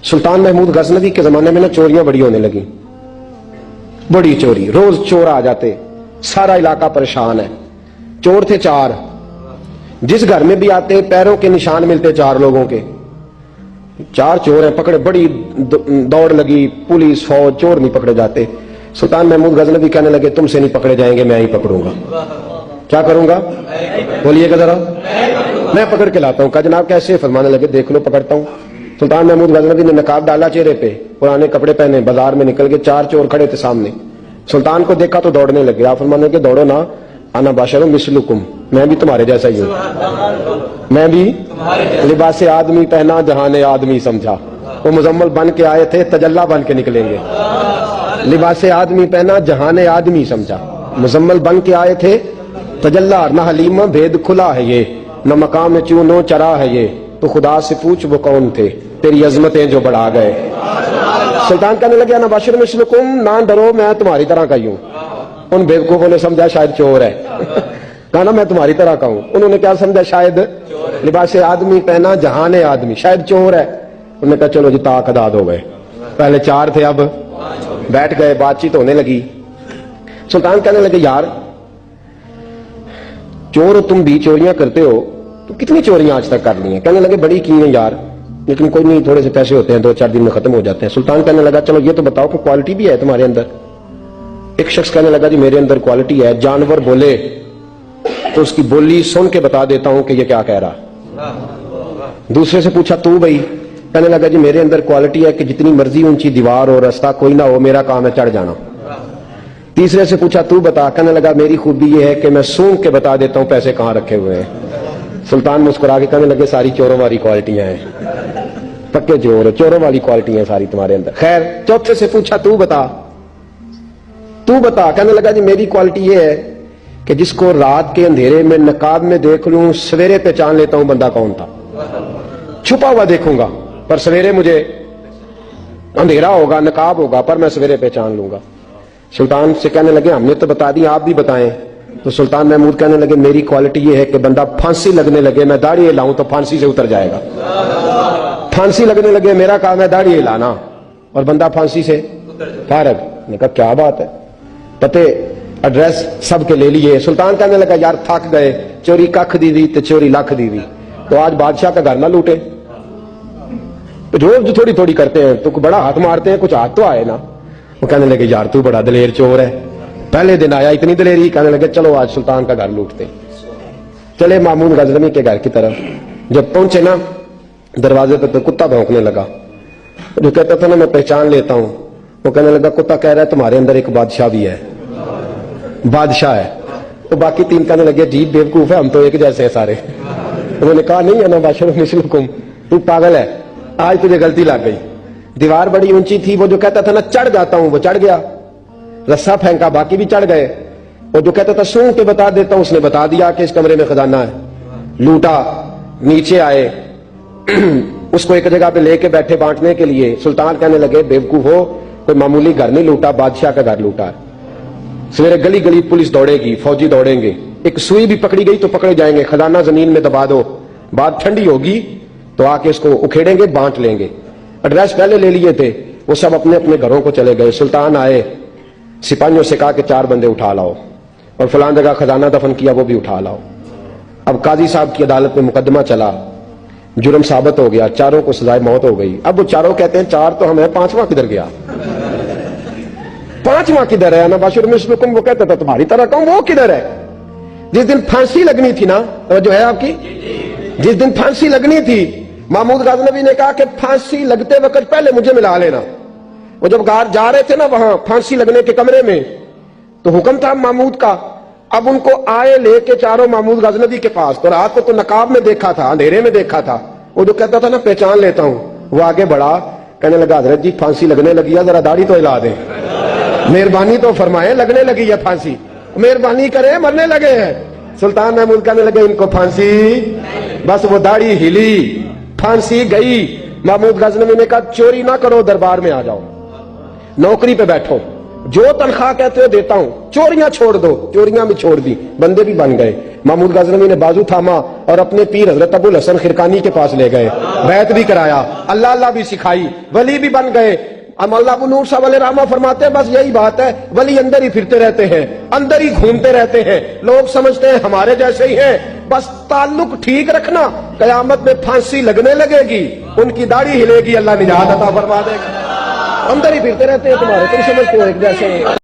सुल्तान महमूद गजनवी के जमाने में ना चोरियां बड़ी होने लगी, बड़ी चोरी, रोज चोर आ जाते, सारा इलाका परेशान है। चोर थे 4, जिस घर में भी आते पैरों के निशान मिलते 4 लोगों के। 4 चोर हैं, पकड़े, बड़ी दौड़ लगी, पुलिस फौज, चोर नहीं पकड़े जाते। सुल्तान महमूद गजनवी कहने लगे तुमसे नहीं पकड़े जाएंगे, मैं ही पकड़ूंगा। क्या करूंगा? बोलिएगा जरा। मैं पकड़ के लाता हूं। कहा जनाब कैसे? फरमाने लगे देख लो पकड़ता हूं। सुल्तान महमूद गजनवी ने नकाब डाला चेहरे पे, पुराने कपड़े पहने, बाजार में निकल गए। 4 चोर खड़े थे सामने। सुल्तान को देखा तो दौड़ने लगे। आप फरमाने लगे दौड़ो ना, आना बाशरो मिसलुकुम, मैं भी तुम्हारे जैसा ही हूं। मैं भी लिबासे आदमी पहना, जहाने आदमी समझा। वो मुजम्मल बन के आए थे, तजल्ला बन के निकलेंगे। लिबासे आदमी पहना, जहाने आदमी समझा। मुजम्मल बन के आए थे, तजल्ला, न हलीमा भेद खुला है ये, न मकाम चूनो चरा है ये, तो खुदा से पूछ वो कौन थे, तेरी अजमतें जो बढ़ा गए। सुल्तान कहने लगे ना बाशिर मिसलुकुम, ना डरो मैं तुम्हारी तरह का ही हूं। उन बेवकूफों ने समझा शायद चोर है। कहा ना मैं तुम्हारी तरह का हूं। उन्होंने क्या समझा? शायद लिबास आदमी पहना, जहाने आदमी, शायद चोर है। उन्होंने कहा चलो जी ताक अदा हो गए। पहले 4 थे, अब बैठ गए, बातचीत होने लगी। सुल्तान कहने लगे यार चोर हो तुम भी, चोरियां करते हो, तो कितनी चोरियां आज तक कर ली हैं? कहने लगे बड़ी की हैं यार, लेकिन कोई नहीं, थोड़े से पैसे होते हैं, 2-4 दिन में खत्म हो जाते हैं। सुल्तान कहने लगा चलो ये तो बताओ कि क्वालिटी भी है तुम्हारे अंदर। एक शख्स कहने लगा जी मेरे अंदर क्वालिटी है, जानवर बोले तो उसकी बोली सुन के बता देता हूं कि ये क्या कह रहा। दूसरे से पूछा तू भाई? कहने लगा जी मेरे अंदर क्वालिटी है कि जितनी मर्जी ऊंची दीवार और रास्ता कोई ना हो, मेरा काम है चढ़ जाना। तीसरे से पूछा तू बता? कहने लगा मेरी खूबी ये है कि मैं सूंघ के बता देता हूं पैसे कहां रखे हुए हैं। सुल्तान मुस्कुरा के कहने लगे सारी चोरों वाली क्वालिटियां हैं, पक्के चोर, चोरों वाली क्वालिटियां सारी तुम्हारे अंदर। खैर चौथे से पूछा तू बता, तू बता? कहने लगा जी मेरी क्वालिटी ये है कि जिसको रात के अंधेरे में नकाब में देख लूं, सवेरे पहचान लेता हूं बंदा कौन था। छुपा हुआ देखूंगा पर सवेरे मुझे, अंधेरा होगा, नकाब होगा, पर मैं सवेरे पहचान लूंगा। सुल्तान से कहने लगे हमने तो बता दी, आप भी बताएं। तो सुल्तान महमूद कहने लगे मेरी क्वालिटी ये है कि बंदा फांसी लगने लगे, मैं दाढ़ी हिलाऊं तो फांसी से उतर जाएगा। फांसी लगने लगे, मेरा काम है दाढ़ी हिलाना, और बंदा फांसी से फारग। ने कहा क्या बात है, पते एड्रेस सबके ले लिए। सुल्तान कहने लगा यार थक गए, चोरी कख दी दी तो चोरी लख दी दी, तो आज बादशाह का घर ना लूटे। रोज थोड़ी थोड़ी करते हैं तो बड़ा हाथ मारते हैं, कुछ हाथ तो आए ना। वो कहने लगे यार तू बड़ा दलेर चोर है, पहले दिन आया इतनी दलेरी। कहने लगे चलो आज सुल्तान का घर लूटते। चले मामून गजनवी के घर की तरफ। जब पहुंचे ना दरवाजे पर तो कुत्ता भौंकने लगा। जो कहता था ना मैं पहचान लेता हूं, वो कहने लगा कुत्ता कह रहा है तुम्हारे अंदर एक बादशाह भी है, बादशाह है। तो बाकी 3 कहने लगे जी बेवकूफ है, हम तो एक जैसे हैं सारे। उन्होंने कहा नहीं है ना बादशाह मिसलुकुम, तू पागल है, आज तुझे गलती लग गई। दीवार बड़ी ऊंची थी, वो जो कहता था ना चढ़ जाता हूं, वो चढ़ गया। रस्सा फेंका, बाकी भी चढ़ गए। वो जो कहता था सूंघ के बता देता हूं, उसने बता दिया कि इस कमरे में खजाना है। लूटा, नीचे आए, उसको एक जगह पे लेके बैठे बांटने के लिए। सुल्तान कहने लगे बेवकूफ हो, कोई मामूली घर नहीं लूटा, बादशाह का घर लूटा। सवेरे गली गली पुलिस दौड़ेगी, फौजी दौड़ेंगे, एक सुई भी पकड़ी गई तो पकड़े जाएंगे, खजाना जमीन में दबा दो, बात ठंडी होगी तो आके इसको उखेड़ेंगे, बांट लेंगे। एड्रेस पहले ले लिए थे, वो सब अपने अपने घरों को चले गए। सुल्तान आए, सिपाहियों से कहा कि 4 बंदे उठा लाओ, और फलां जगह खजाना दफन किया वो भी उठा लाओ। अब काजी साहब की अदालत में मुकदमा चला, जुर्म साबित हो गया, 4 को सजाए मौत हो गई। अब वो 4 कहते हैं 4 तो हमें, 5वां किधर गया? 5वां किधर है? ना बाशिर मिसलुकुम, वो कहता था तुम्हारी तरह कहूं, वो किधर है? जिस दिन फांसी लगनी थी ना, जो है आपकी, जिस दिन फांसी लगनी थी, महमूद गजनवी ने कहा कि फांसी लगते वक्त पहले मुझे मिला लेना। वो जब जा रहे थे ना वहां फांसी लगने के कमरे में, तो हुक्म था महमूद का। अब उनको आए लेके 4 महमूद गजनवी के पास, तो रात को तो नकाब में देखा था, अंधेरे में देखा था। वो जो कहता था ना पहचान लेता हूं, वो आगे बढ़ा, कहने लगा हजरत जी फांसी लगने लगी है, जरा दाढ़ी तो हिला दे, मेहरबानी तो फरमाए, लगने लगी है फांसी, मेहरबानी करें, मरने लगे हैं। सुल्तान महमूद कहने लगे इनको फांसी, बस वो दाढ़ी हिली, फांसी गई। महमूद गजनवी ने कहा चोरी ना करो, दरबार में आ जाओ, नौकरी पे बैठो, जो तनख्वाह कहते हो देता हूं, चोरियां छोड़ दो। चोरियां भी छोड़ दी, बंदे भी बन गए। महमूद गजनवी ने बाजू थामा اور اپنے پیر حضرت ابو الحسن خرقانی کے پاس لے گئے، بیعت بھی کرایا، اللہ اللہ بھی سکھائی، ولی بھی بن گئے۔ مولا ابو نور صاحب علیہ رحمہ فرماتے ہیں بس یہی بات ہے، ولی اندر ہی پھرتے رہتے ہیں، اندر ہی گھومتے رہتے ہیں، لوگ سمجھتے ہیں ہمارے جیسے ہی ہیں، بس تعلق ٹھیک رکھنا، قیامت میں پھانسی لگنے لگے گی، ان کی داڑھی ہلے گی، اللہ نجات عطا فرما دے گا۔ اندر ہی پھرتے رہتے ہیں تمہارے، تم سمجھتے ہو ایک جیسے ہیں۔